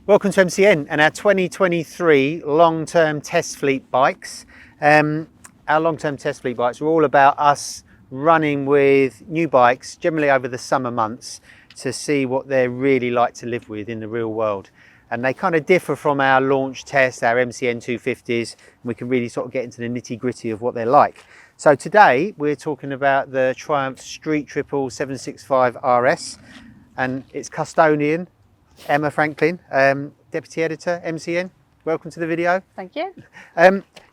Welcome to MCN and our 2023 long-term test fleet bikes. Our long-term test fleet bikes are all about us running with new bikes, generally over the summer months, to see what they're really like to live with in the real world. And they kind of differ from our launch test, our MCN 250s, and we can really sort of get into the nitty-gritty of what they're like. So today we're talking about the Triumph Street Triple 765 RS and its custodian, Emma Franklin, Deputy Editor, MCN. Welcome to the video. Thank you.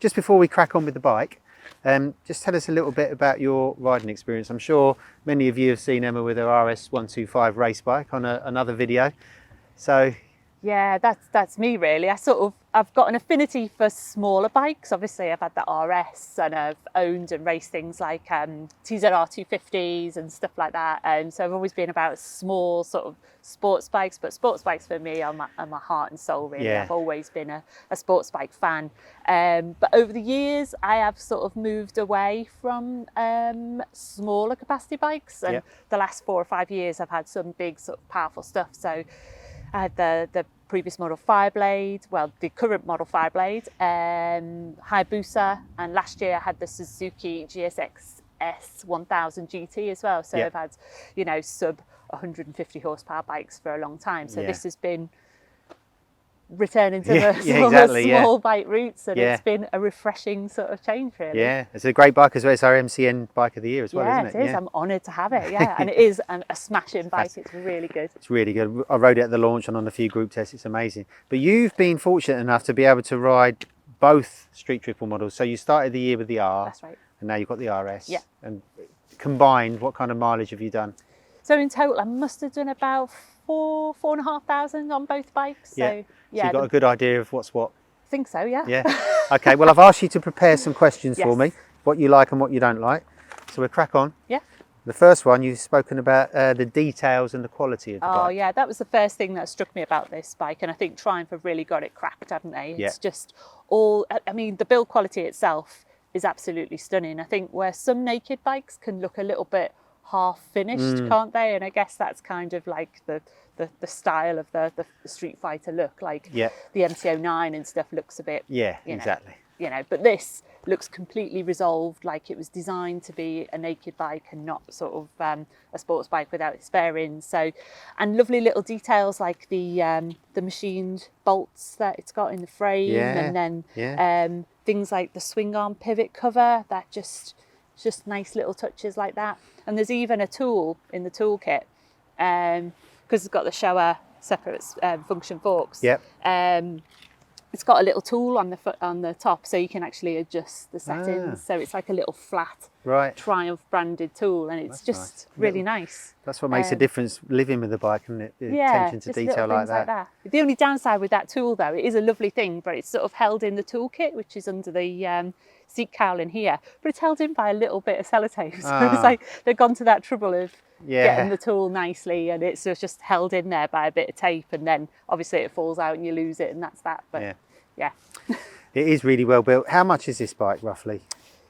Just before we crack on with the bike, just tell us a little bit about your riding experience. I'm sure many of you have seen Emma with her RS 125 race bike on another video. So yeah, that's me really. I've got an affinity for smaller bikes. Obviously I've had the RS and I've owned and raced things like TZR 250s and stuff like that. And so I've always been about small sort of sports bikes, but sports bikes for me are my heart and soul really. Yeah. I've always been a sports bike fan. But over the years I have sort of moved away from smaller capacity bikes, and the last 4 or 5 years I've had some big sort of powerful stuff. So I had the previous model Fireblade, well, the current model Fireblade, Hayabusa, and last year I had the Suzuki GSX S 1000 GT as well. So I've had, you know, sub 150 horsepower bikes for a long time. So this has been returning to the small bike roots, and it's been a refreshing sort of change really. Yeah, it's a great bike as well. It's our MCN bike of the year as well, isn't it? Yeah, it is. I'm honoured to have it, and it is a smashing bike. It's really good. It's really good. I rode it at the launch and on a few group tests. It's amazing. But you've been fortunate enough to be able to ride both Street Triple models. So you started the year with the R. That's right. And now you've got the RS. Yeah. And combined, what kind of mileage have you done? So in total, I must have done about 4,500 on both bikes. So So you've got a good idea of what's what? I think so, yeah. Yeah. Okay, well, I've asked you to prepare some questions for Yes. me, what you like and what you don't like. So we'll crack on. Yeah. The first one, you've spoken about the details and the quality of the bike. Oh yeah, that was the first thing that struck me about this bike, and I think Triumph have really got it cracked, haven't they? It's just all, I mean, the build quality itself is absolutely stunning. I think where some naked bikes can look a little bit half finished, can't they? And I guess that's kind of like the style of the Street Fighter look, like the MC09 and stuff looks a bit, exactly. You know, but this looks completely resolved, like it was designed to be a naked bike and not sort of a sports bike without its bearings. So, and lovely little details like the machined bolts that it's got in the frame, and then things like the swing arm pivot cover, that just nice little touches like that. And there's even a tool in the toolkit, because it's got the Showa separate function forks. It's got a little tool on the top, so you can actually adjust the settings. So it's like a little flat Triumph branded tool, and it's just really nice. That's what makes a difference living with the bike, isn't it? The attention to detail like that. The only downside with that tool though, it is a lovely thing, but it's sort of held in the toolkit, which is under the seat cowl in here, but it's held in by a little bit of sellotape. So it's like they've gone to that trouble of getting the tool nicely, and it's just held in there by a bit of tape, and then obviously it falls out and you lose it, and that's that. But yeah. It is really well built. How much is this bike roughly?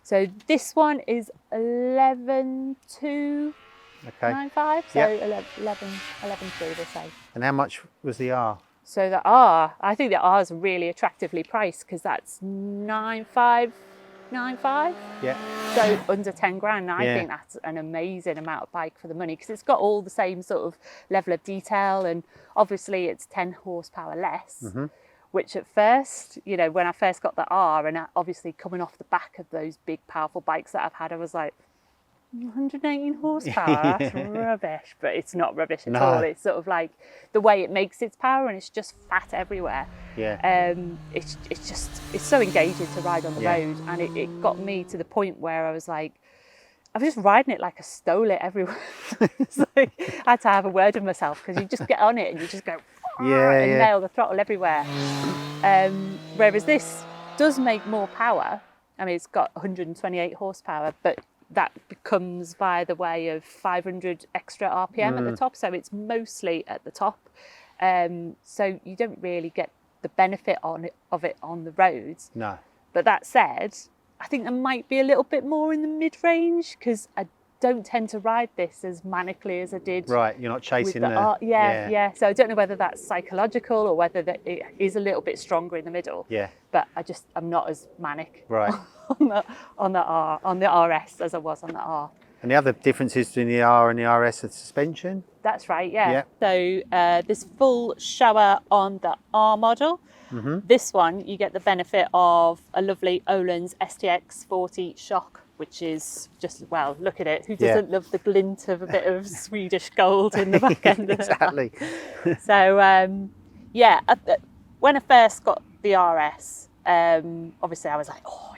So this one is 11,295, so 11,300 they say. And how much was the R? So the R, I think the R is really attractively priced, because that's 9,595. Yeah. So under 10 grand. I think that's an amazing amount of bike for the money, because it's got all the same sort of level of detail, and obviously it's 10 horsepower less. Which at first, you know, when I first got the R, and obviously coming off the back of those big powerful bikes that I've had, I was like, 118 horsepower, that's rubbish. But it's not rubbish at all. It's sort of like the way it makes its power, and it's just fat everywhere. It's so engaging to ride on the road, and it got me to the point where I was like, I was just riding it like I stole it everywhere. It's like, I had to have a word with myself, because you just get on it and you just go and nail the throttle everywhere. Whereas this does make more power. I mean, it's got 128 horsepower, but that becomes by the way of 500 extra RPM at the top. So it's mostly at the top. So you don't really get the benefit of it on the roads. No. But that said, I think there might be a little bit more in the mid-range, because I don't tend to ride this as manically as I did. Right, you're not chasing with the R. Yeah. So I don't know whether that's psychological or whether that it is a little bit stronger in the middle. Yeah. But I'm not as manic Right. on the RS as I was on the R. And the other differences between the R and the RS are suspension? That's right, yeah. So this full shower on the R model. This one, you get the benefit of a lovely Öhlins STX 40 shock, which is just, well, look at it. Who doesn't love the glint of a bit of Swedish gold in the back end? Exactly. So, when I first got the RS, obviously I was like, oh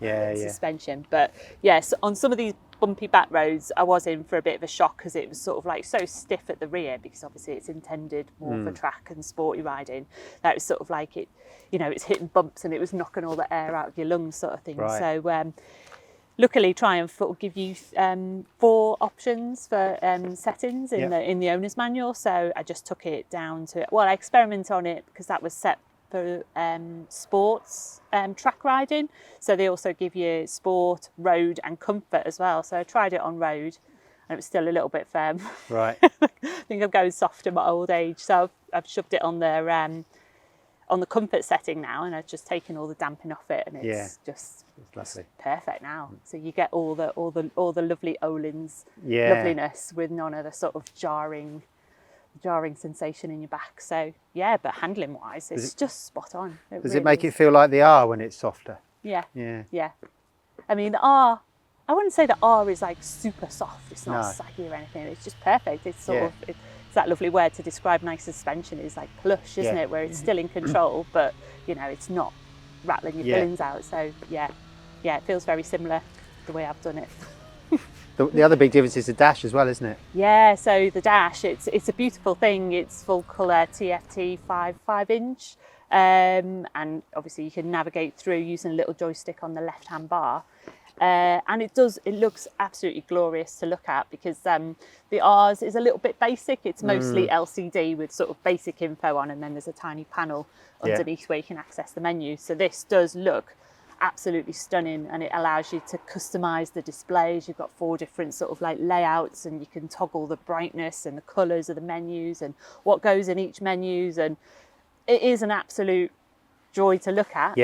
yeah, suspension. But yes, on some of these bumpy back roads, I was in for a bit of a shock because it was sort of like so stiff at the rear, because obviously it's intended more for track and sporty riding. That was sort of like it, it's hitting bumps and it was knocking all the air out of your lungs, sort of thing. Right. So luckily Triumph will give you 4 options for settings in the owner's manual. So I just took it down to, I experimented on it because that was set for sports track riding. So they also give you sport, road and comfort as well. So I tried it on road and it was still a little bit firm. Right. I think I'm going soft in my old age. So I've shoved it on the comfort setting now, and I've just taken all the damping off it, and it's just perfect now. So you get all the lovely Öhlins loveliness with none of the sort of jarring sensation in your back. So but handling wise, it's just spot on. Does it make it feel like the R when it's softer? Yeah. I mean, the R, I wouldn't say the R is like super soft. It's not saggy or anything. It's just perfect. It's sort of it's that lovely word to describe nice suspension is like plush, isn't it? Where it's still in control, but it's not rattling your fillings out. So it feels very similar the way I've done it. The other big difference is the dash as well, isn't it? Yeah, so the dash, it's a beautiful thing. It's full colour TFT 5.5-inch, and obviously you can navigate through using a little joystick on the left-hand bar. And it looks absolutely glorious to look at, because the R's is a little bit basic. It's mostly LCD with sort of basic info on, and then there's a tiny panel underneath where you can access the menu. So this does look absolutely stunning, and it allows you to customize the displays. You've got 4 different sort of like layouts, and you can toggle the brightness and the colors of the menus and what goes in each menus, and it is an absolute joy to look at.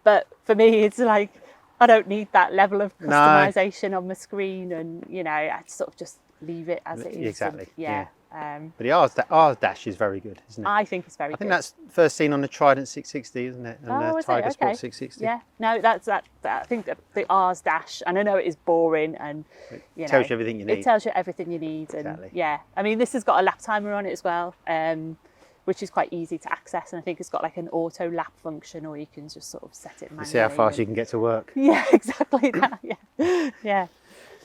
But for me, it's like I don't need that level of customization on my screen, and I sort of just leave it as it is. Exactly. And, but the R dash is very good, isn't it? I think it's very good. I think that's first seen on the Trident 660, isn't it? And the Tiger Sport 660. Yeah, no, that's that. I think the R's dash, and I know it is boring, and it tells you everything you need. It tells you everything you need, and exactly. I mean, this has got a lap timer on it as well, which is quite easy to access, and I think it's got like an auto lap function, or you can just sort of set it manually. You see how fast you can get to work. Yeah, exactly that. Yeah.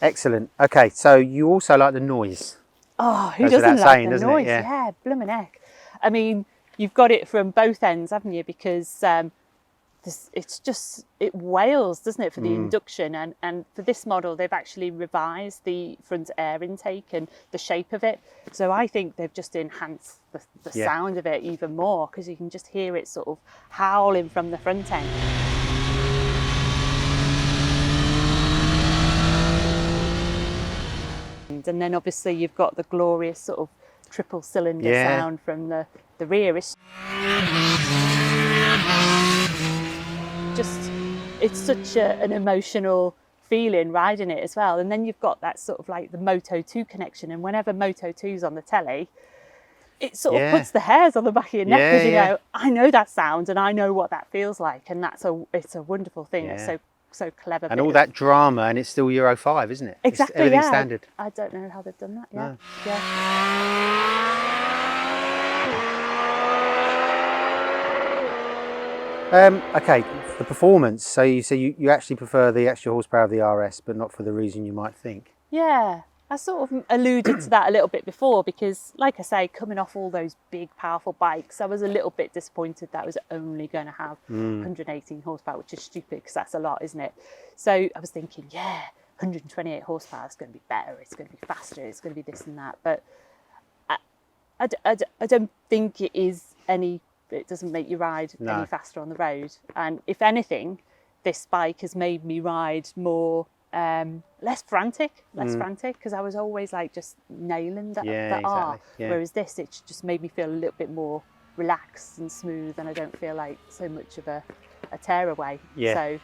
Excellent. Okay, so you also like the noise. Oh, who doesn't like the noise? Yeah, blooming heck. I mean, you've got it from both ends, haven't you? Because it wails, doesn't it, for the induction, and for this model they've actually revised the front air intake and the shape of it. So I think they've just enhanced the sound of it even more, because you can just hear it sort of howling from the front end. And then obviously you've got the glorious sort of triple cylinder sound from the rear. It's such an emotional feeling riding it as well. And then you've got that sort of like the Moto 2 connection, and whenever Moto 2's on the telly, it sort of puts the hairs on the back of your neck, because you go, I know that sound and I know what that feels like, and it's a wonderful thing. It's so clever. And all that drama, and it's still Euro 5, isn't it? Exactly. Everything's standard. I don't know how they've done that. No. Okay, the performance. So you actually prefer the extra horsepower of the RS, but not for the reason you might think. Yeah, I sort of alluded to that a little bit before, because like I say, coming off all those big powerful bikes, I was a little bit disappointed that I was only going to have 118 horsepower, which is stupid because that's a lot, isn't it? So I was thinking, 128 horsepower is going to be better, it's going to be faster, it's going to be this and that. But I don't think it doesn't make you ride any faster on the road. And if anything, this bike has made me ride more less frantic, because I was always like just nailing the R. Yeah. Whereas this, it just made me feel a little bit more relaxed and smooth, and I don't feel like so much of a tear away. Yeah. So,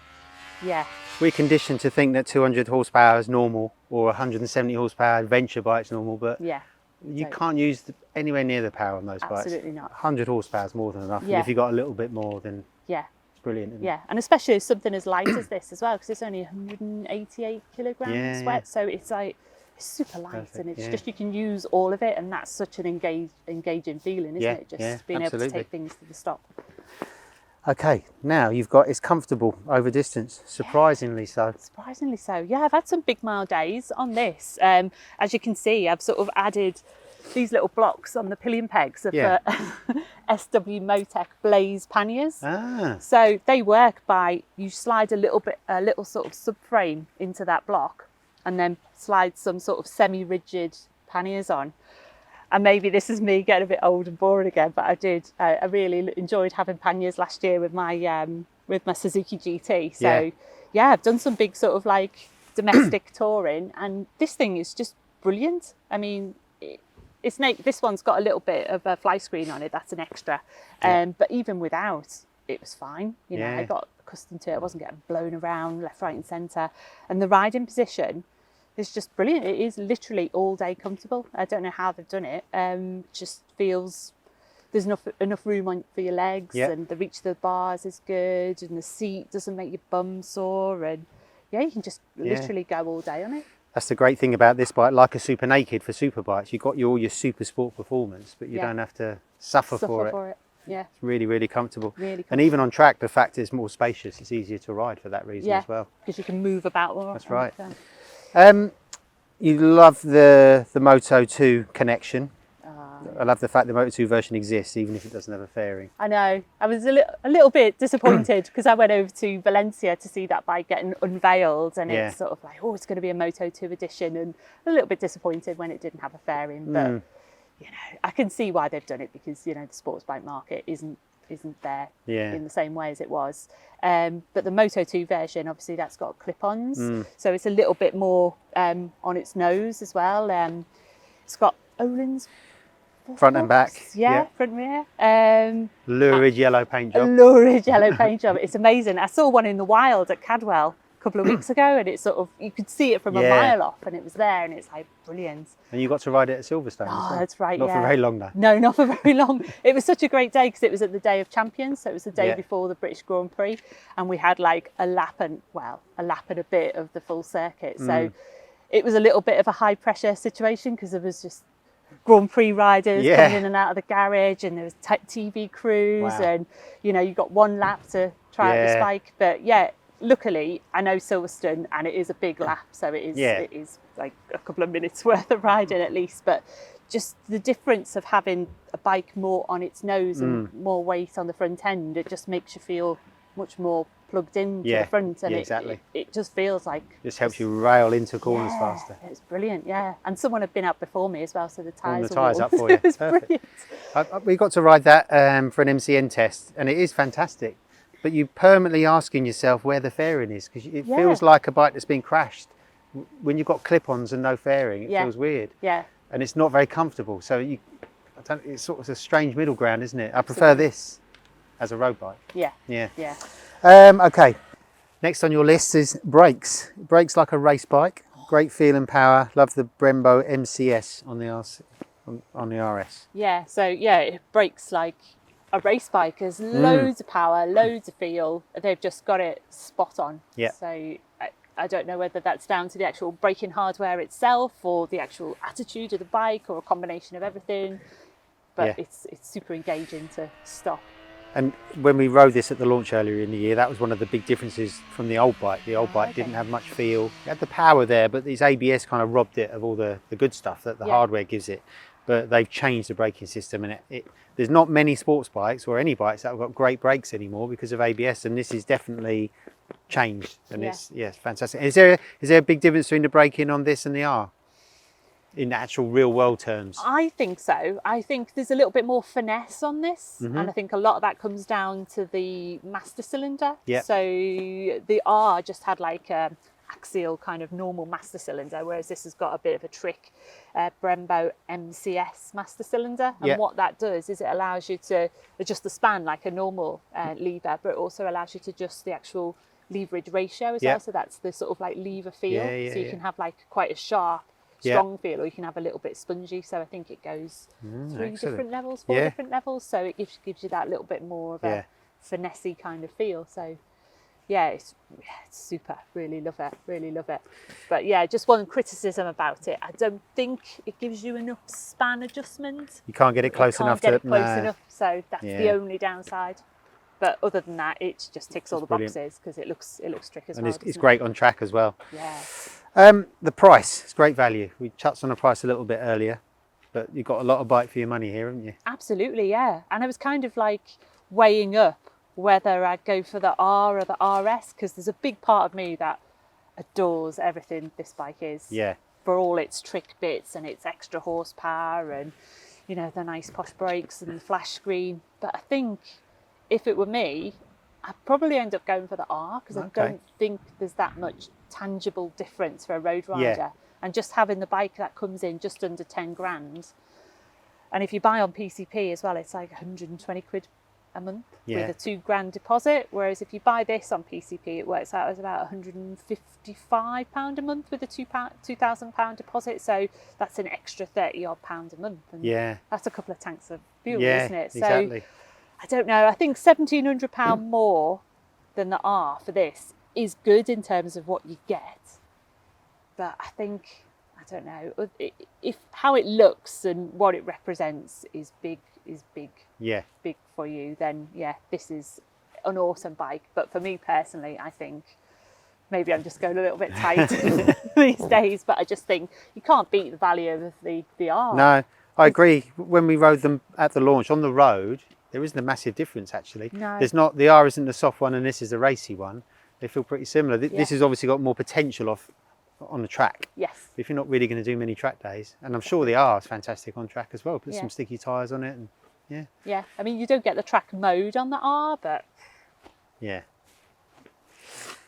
yeah. We're conditioned to think that 200 horsepower is normal, or 170 horsepower adventure bike's normal, but Yeah. you can't use anywhere near the power on those bikes. Absolutely not. 100 horsepower is more than enough. Yeah. And if you've got a little bit more, then yeah, it's brilliant. Isn't yeah, and especially something as light as this as well, because it's only 188 kilograms wet, so it's like it's super light. Perfect, And it's just, you can use all of it, and that's such an engaging feeling, isn't it? Just being able to take things to the stop. Okay, now you've got, it's comfortable over distance, surprisingly so. Surprisingly so. Yeah, I've had some big mile days on this. As you can see, I've sort of added these little blocks on the pillion pegs of the SW Motec Blaze panniers. So they work by, you slide a little sort of subframe into that block, and then slide some sort of semi-rigid panniers on. And maybe this is me getting a bit old and boring again, but I really enjoyed having panniers last year with my Suzuki GT. So yeah, I've done some big sort of like domestic touring, and this thing is just brilliant. I mean, this one's got a little bit of a fly screen on it, that's an extra. But even without, it was fine. You know, I got accustomed to it. I wasn't getting blown around left, right and centre. And the riding position, it's just brilliant. It is literally all day comfortable. I don't know how they've done it. Just feels there's enough room for your legs, and the reach of the bars is good, and the seat doesn't make your bum sore, and you can just literally go all day on it. That's the great thing about this bike, like a Super Naked for super bikes. You've got all your super sport performance, but you don't have to suffer for it. Yeah. It's really, really comfortable. Really comfortable. And even on track, the fact it's more spacious, it's easier to ride for that reason as well. Because you can move about more. That's right. You love the Moto 2 connection. I love the fact the Moto 2 version exists, even if it doesn't have a fairing. I know. I was a little bit disappointed because I went over to Valencia to see that bike getting unveiled, and it's sort of like, oh, it's going to be a Moto 2 edition, and a little bit disappointed when it didn't have a fairing. But you know, I can see why they've done it, because you know the sports bike market isn't there in the same way as it was. But the Moto 2 version, obviously, that's got clip-ons, so it's a little bit more on its nose as well. It's got Öhlins front and back, front rear. Lurid yellow paint job. Lurid yellow paint job. It's amazing. I saw one in the wild at Cadwell a couple of weeks ago, and it's sort of, you could see it from a mile off, and it was there, and it's like brilliant. And you got to ride it at Silverstone as well. That's right. Not for very long though. No, not for very long. It was such a great day because it was at the Day of Champions, so it was the day before the British Grand Prix, and we had like a lap and a bit of the full circuit. So it was a little bit of a high pressure situation, because there was just Grand Prix riders coming in and out of the garage, and there was TV crews, and you know, you got one lap to try out this bike. But luckily I know Silverstone, and it is a big lap, so it is like a couple of minutes worth of riding at least. But just the difference of having a bike more on its nose and more weight on the front end, it just makes you feel much more plugged in to the front, and it just feels like just helps you rail into corners faster. It's brilliant, and someone had been out before me as well, so the tyres were up for you. It was brilliant. We got to ride that for an MCN test, and it is fantastic, but you're permanently asking yourself where the fairing is, because it feels like a bike that's been crashed. When you've got clip-ons and no fairing, it feels weird, and it's not very comfortable. So it's sort of a strange middle ground, isn't it? I prefer this as a road bike. Okay, next on your list is brakes. Brakes like a race bike, great feel and power. Love the Brembo MCS on the RS. So it brakes like a race bike. There's loads of power, loads of feel. They've just got it spot on. So I don't know whether that's down to the actual braking hardware itself, or the actual attitude of the bike, or a combination of everything. But it's super engaging to stop. And when we rode this at the launch earlier in the year, that was one of the big differences from the old bike. The old bike didn't have much feel. It had the power there, but these ABS kind of robbed it of all the good stuff that the hardware gives it. But they've changed the braking system, and there's not many sports bikes or any bikes that have got great brakes anymore because of ABS, and this is definitely changed, and it's fantastic. Is there a big difference between the braking on this and the R? In actual real world terms? I think so. I think there's a little bit more finesse on this, and I think a lot of that comes down to the master cylinder. So the R just had like a axial kind of normal master cylinder, whereas this has got a bit of a trick Brembo MCS master cylinder. And what that does is it allows you to adjust the span like a normal lever, but it also allows you to adjust the actual leverage ratio as well. So that's the sort of like lever feel. So you can have like quite a sharp, strong feel, or you can have a little bit spongy. So I think it goes 3 different levels, 4 different levels. So it gives you that little bit more of a finessey kind of feel. So yeah, it's super. Really love it. But yeah, just one criticism about it. I don't think it gives you enough span adjustment. You can't get it close enough. Enough. So that's the only downside. But other than that, it just ticks all the boxes because it looks trick as well. And it's great on track as well. Yeah. The price, it's great value. We touched on the price a little bit earlier, but you've got a lot of bike for your money here, haven't you? Absolutely, yeah. And I was kind of like weighing up whether I'd go for the R or the RS, because there's a big part of me that adores everything this bike is. Yeah. For all its trick bits and its extra horsepower and, you know, the nice posh brakes and the flash screen. But I think if it were me, I'd probably end up going for the R, because I don't think there's that much tangible difference for a road rider. And just having the bike that comes in just under 10 grand. And if you buy on PCP as well, it's like 120 quid a month with a £2,000 deposit. Whereas if you buy this on PCP, it works out as about £155 a month with a £2,000 deposit. So that's an extra £30 a month. And that's a couple of tanks of fuel, isn't it? So exactly. I don't know. I think £1,700 more than the R for this is good in terms of what you get. But I think, I don't know, if how it looks and what it represents is big for you, then this is an awesome bike. But for me personally, I think maybe I'm just going a little bit tight these days, but I just think you can't beat the value of the R. No, I agree. When we rode them at the launch on the road, there isn't a massive difference actually. No. There's not, the R isn't the soft one and this is the racy one. They feel pretty similar. This has obviously got more potential on the track. Yes. If you're not really going to do many track days, and I'm sure the R is fantastic on track as well. Put some sticky tyres on it, and yeah. I mean, you don't get the track mode on the R, but yeah.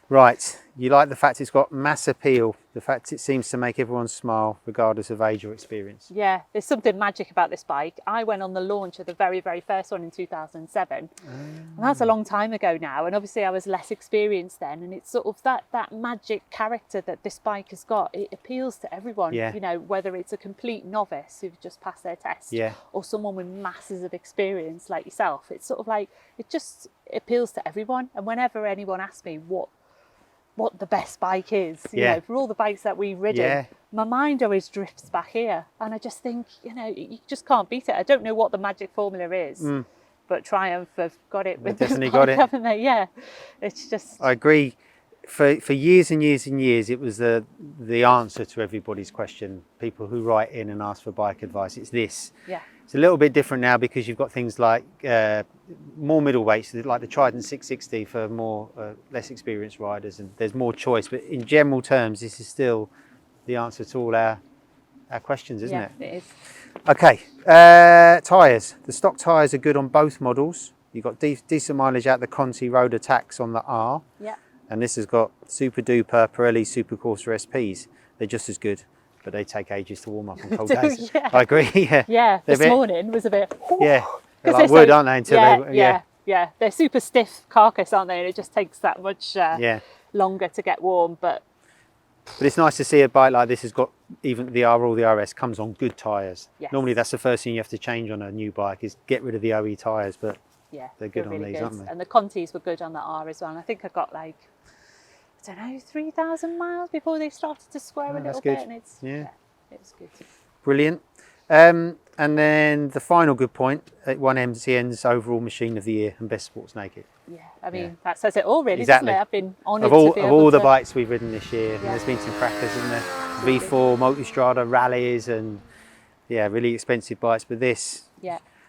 Right, you like the fact it's got mass appeal, the fact it seems to make everyone smile regardless of age or experience. Yeah, there's something magic about this bike. I went on the launch of the very, very first one in 2007. And that's a long time ago now. And obviously I was less experienced then. And it's sort of that magic character that this bike has got. It appeals to everyone, you know, whether it's a complete novice who've just passed their test or someone with masses of experience like yourself. It's sort of like, it just appeals to everyone. And whenever anyone asks me what the best bike is, you know, for all the bikes that we've ridden, my mind always drifts back here, and I just think, you know, you just can't beat it. I don't know what the magic formula is, but Triumph have got it with this bike, haven't they? Yeah, it's just, I agree. For years and years and years, it was the answer to everybody's question. People who write in and ask for bike advice, it's this. It's a little bit different now because you've got things like more middleweights, like the Trident 660 for more less experienced riders, and there's more choice. But in general terms, this is still the answer to all our questions, isn't it? Yeah, it is. Okay, tyres. The stock tyres are good on both models. You've got decent mileage out the Conti Road Attacks on the R. Yeah. And this has got Super Duper Pirelli Super Corsa SPs. They're just as good, but they take ages to warm up on cold days. I agree. Yeah. This morning was a bit. Yeah. They're like wood, aren't they? Until yeah. They're super stiff carcass, aren't they? And it just takes that much longer to get warm. But it's nice to see a bike like this has got, even the R or the RS comes on good tyres. Yes. Normally that's the first thing you have to change on a new bike is get rid of the OE tyres, but they're good on really these, aren't they? And the Contis were good on the R as well. And I think I got like, I don't know, 3,000 miles before they started to swear a little bit. And it was good. Brilliant. And then the final good point, it won MCN's overall machine of the year and best sports naked. Yeah, I mean, that says it all really, exactly. doesn't it? I've been honoured of all the bikes we've ridden this year, and there's been some crackers in there. V4, Multistrada, rallies, and really expensive bikes, but this,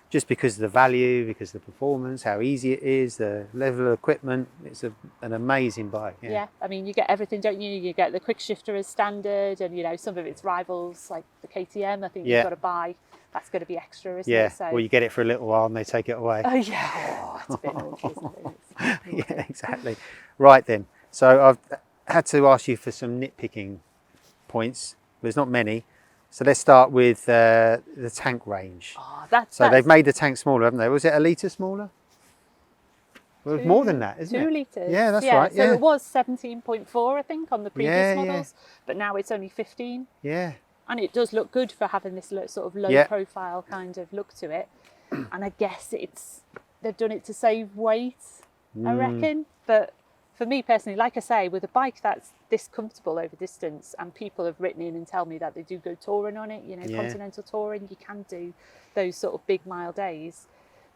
just because of the value, because of the performance, how easy it is, the level of equipment, it's an amazing bike. Yeah, I mean, you get everything, don't you? You get the quick shifter as standard, and you know, some of its rivals like the KTM, I think you've got to buy. That's going to be extra, isn't it? So, well, you get it for a little while and they take it away. Oh yeah, it's a bit naughty, isn't it? Yeah, exactly. Right then, so had to ask you for some nitpicking points. There's not many. So let's start with the tank range. Oh, they've made the tank smaller, haven't they? Was it a litre smaller? Well, it was more than that, isn't it? 2 litres. Yeah, that's right. So it was 17.4, I think, on the previous models, yeah. but now it's only 15. Yeah. And it does look good for having this sort of low profile kind of look to it. And I guess they've done it to save weight, I reckon. But for me personally, like I say, with a bike that's this comfortable over distance, and people have written in and tell me that they do go touring on it, continental touring, you can do those sort of big mile days.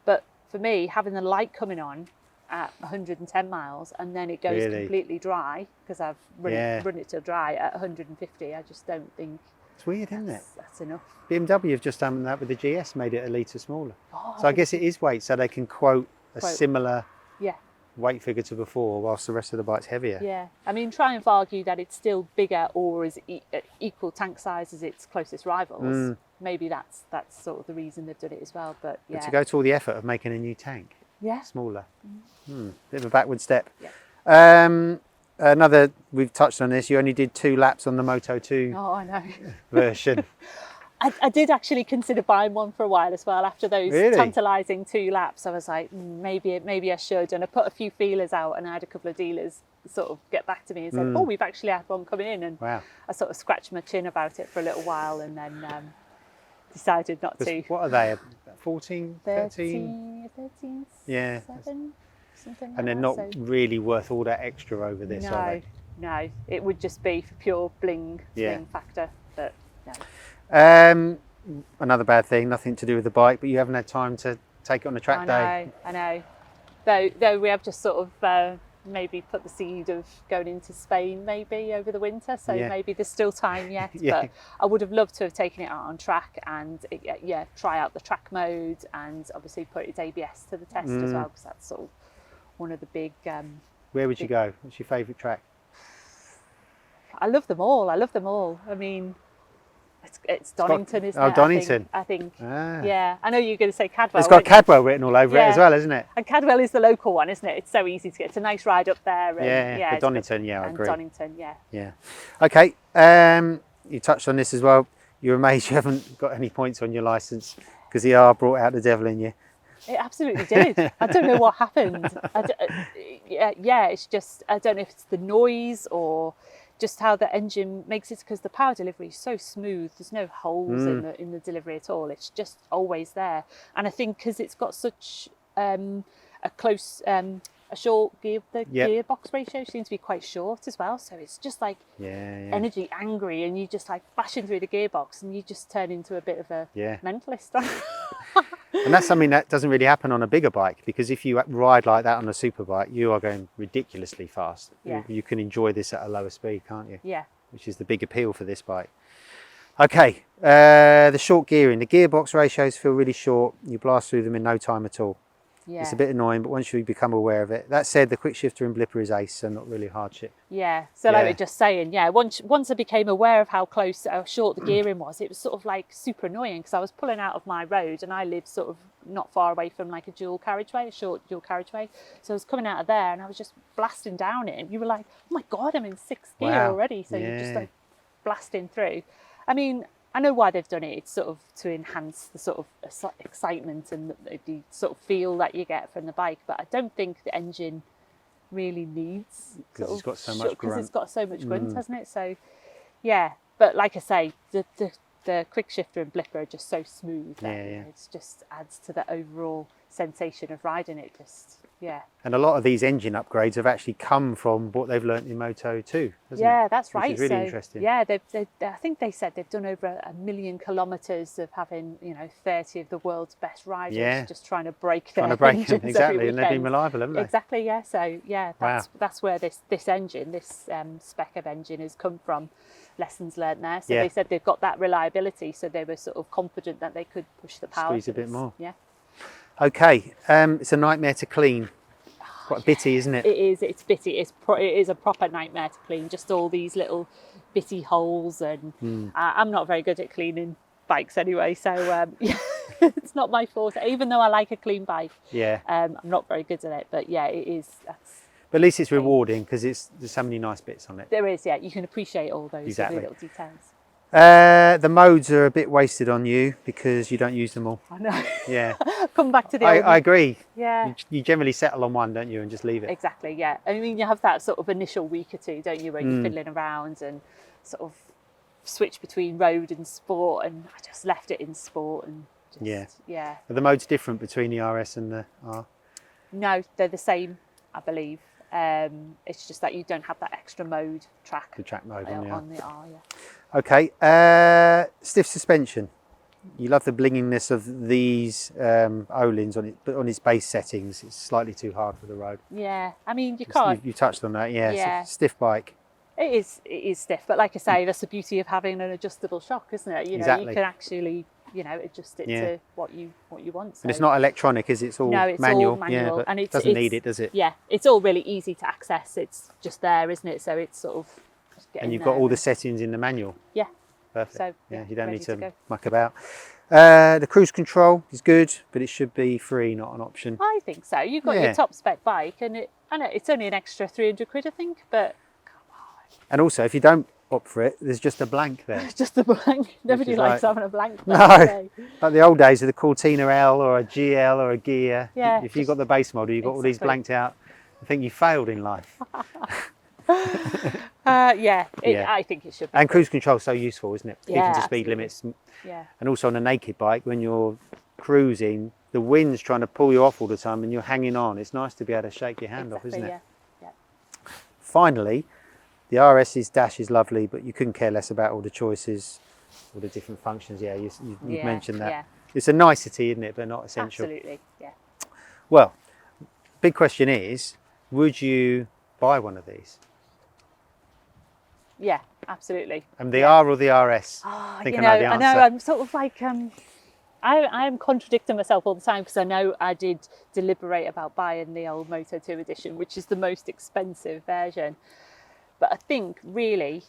But for me, having the light coming on at 110 miles and then it goes completely dry, because I've run it till dry at 150, I just don't think it's weird, isn't it? That's enough. BMW have just done that with the GS, made it a litre smaller. So I guess it is weight, so they can quote a similar weight figure to before, whilst the rest of the bike's heavier. Yeah, I mean, Triumph argue that it's still bigger or is equal tank size as its closest rivals. Maybe that's sort of the reason they've done it as well. But yeah, but to go to all the effort of making a new tank, smaller, bit of a backward step. Yeah. Another, we've touched on this, you only did 2 laps on the Moto 2 version. I did actually consider buying one for a while as well. After those tantalising 2 laps, I was like, maybe I should. And I put a few feelers out, and I had a couple of dealers sort of get back to me and said, oh, we've actually had one coming in. And I sort of scratched my chin about it for a little while, and then decided not to. What are they, 14, 13? yeah. 7, something like and they're that, not really worth all that extra over this, are they? No, it would just be for pure bling factor, but no. Another bad thing, nothing to do with the bike, but you haven't had time to take it on a track day. I know. Though we have just sort of maybe put the seed of going into Spain maybe over the winter, so maybe there's still time yet. But I would have loved to have taken it out on track and try out the track mode, and obviously put its ABS to the test as well, because that's sort of one of the big. Where would you go? What's your favourite track? I love them all. I mean, it's Donington, isn't it? Donington. I think. Yeah. I know you're going to say Cadwell. It's got Cadwell written all over it as well, isn't it? And Cadwell is the local one, isn't it? It's so easy to get. It's a nice ride up there. And, but Donington, I agree. Donington, Yeah. Okay. You touched on this as well. You're amazed you haven't got any points on your licence, because the R brought out the devil in you. It absolutely did. I don't know what happened. It's just, I don't know if it's the noise or just how the engine makes it, because the power delivery is so smooth. There's no holes in the delivery at all. It's just always there. And I think because it's got such a close, a short gearbox ratio seems to be quite short as well. So it's just like energy angry, and you just like bashing through the gearbox, and you just turn into a bit of a mentalist. And that's something that doesn't really happen on a bigger bike, because if you ride like that on a super bike, you are going ridiculously fast. You can enjoy this at a lower speed, can't you? Yeah. Which is the big appeal for this bike. Okay, the short gearing. The gearbox ratios feel really short. You blast through them in no time at all. Yeah. It's a bit annoying, but once you become aware of it. That said, the quick shifter and blipper is ace, so not really a hardship. Yeah, so like we're just saying, once I became aware of how short the gearing was, it was sort of like super annoying, because I was pulling out of my road, and I live sort of not far away from like a short dual carriageway. So I was coming out of there, and I was just blasting down it, and you were like, oh my God, I'm in 6th gear already. So you're just like blasting through. I mean, I know why they've done it. It's sort of to enhance the sort of excitement and the sort of feel that you get from the bike. But I don't think the engine really needs, because it's got so much grunt. Because it's got so much grunt, hasn't it? So, yeah. But like I say, the quick shifter and blipper are just so smooth that it just adds to the overall sensation of riding it. And a lot of these engine upgrades have actually come from what they've learnt in Moto 2, hasn't it? Yeah, that's right. Which is really interesting. Yeah, I think they said they've done over 1 million kilometres of having 30 of the world's best riders just trying to break their engines exactly, and they've been reliable, haven't they? Exactly, yeah. So that's where this engine, this spec of engine has come from. Lessons learned there. So they said they've got that reliability, so they were sort of confident that they could push the power. Squeeze a bit more. Yeah. Okay, it's a nightmare to clean. Quite bitty, isn't it? It is. It's bitty. It is a proper nightmare to clean. Just all these little bitty holes, and I'm not very good at cleaning bikes anyway. So it's not my forte. Even though I like a clean bike, I'm not very good at it. But yeah, it is. But at least it's rewarding because there's so many nice bits on it. There is, yeah. You can appreciate all those Exactly. little details. The modes are a bit wasted on you because you don't use them all. I know. Yeah. Come back to the I agree. Yeah. You generally settle on one, don't you, and just leave it. Exactly, yeah. I mean, you have that sort of initial week or two, don't you, where you're fiddling around and sort of switch between road and sport, and I just left it in sport and just, yeah. Are the modes different between the RS and the R? No, they're the same, I believe. It's just that you don't have that extra mode track. The track mode on the R, yeah. Okay, stiff suspension. You love the blinginess of these O-lings on it, but on its base settings, it's slightly too hard for the road. Yeah, I mean, you can't. You touched on that, yeah. Yeah. It's a stiff bike. It is stiff, but like I say, that's the beauty of having an adjustable shock, isn't it? You know, Exactly. you can actually, adjust it to what you want. So. And it's not electronic, is it? It's all manual. All manual. Yeah, but and it doesn't need it, does it? Yeah, it's all really easy to access. It's just there, isn't it? So it's sort of just getting and you've got all the settings in the manual. Yeah. Perfect. So, yeah, you don't need to go. muck about. The cruise control is good, but it should be free, not an option. I think so. You've got your top spec bike, and I know it's only an extra 300 quid, I think, but come on. And also, if you don't opt for it, there's just a blank there. It's just a blank. Nobody likes having a blank. No, like the old days of the Cortina L or a GL or a Gear. Yeah. If you've got the base model, you've got all these blanked out. I think you failed in life. I think it should be. And cruise control is so useful, isn't it? Yeah, Keeping to speed limits. Yeah. And also on a naked bike, when you're cruising, the wind's trying to pull you off all the time and you're hanging on. It's nice to be able to shake your hand off, isn't it? Yeah. Finally, the RS's dash is lovely, but you couldn't care less about all the choices, all the different functions. Yeah, you've mentioned that. Yeah. It's a nicety, isn't it, but not essential. Absolutely, yeah. Well, big question is, would you buy one of these? Yeah, absolutely. And the R or the RS? Oh, I know the answer. I know, I'm sort of like, I'm contradicting myself all the time because I know I did deliberate about buying the old Moto 2 edition, which is the most expensive version. But I think really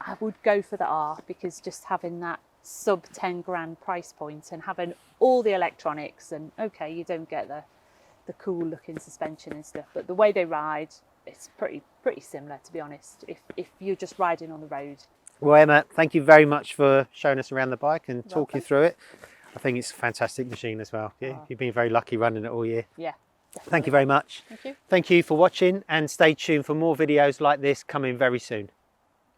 I would go for the R, because just having that sub 10 grand price point and having all the electronics, and okay, you don't get the cool looking suspension and stuff, but the way they ride, it's pretty similar, to be honest, if you're just riding on the road. Well, Emma, thank you very much for showing us around the bike and talking through it. I think it's a fantastic machine as well. Yeah, you've been very lucky running it all year. Yeah, definitely. Thank you very much. Thank you. Thank you for watching, and stay tuned for more videos like this coming very soon.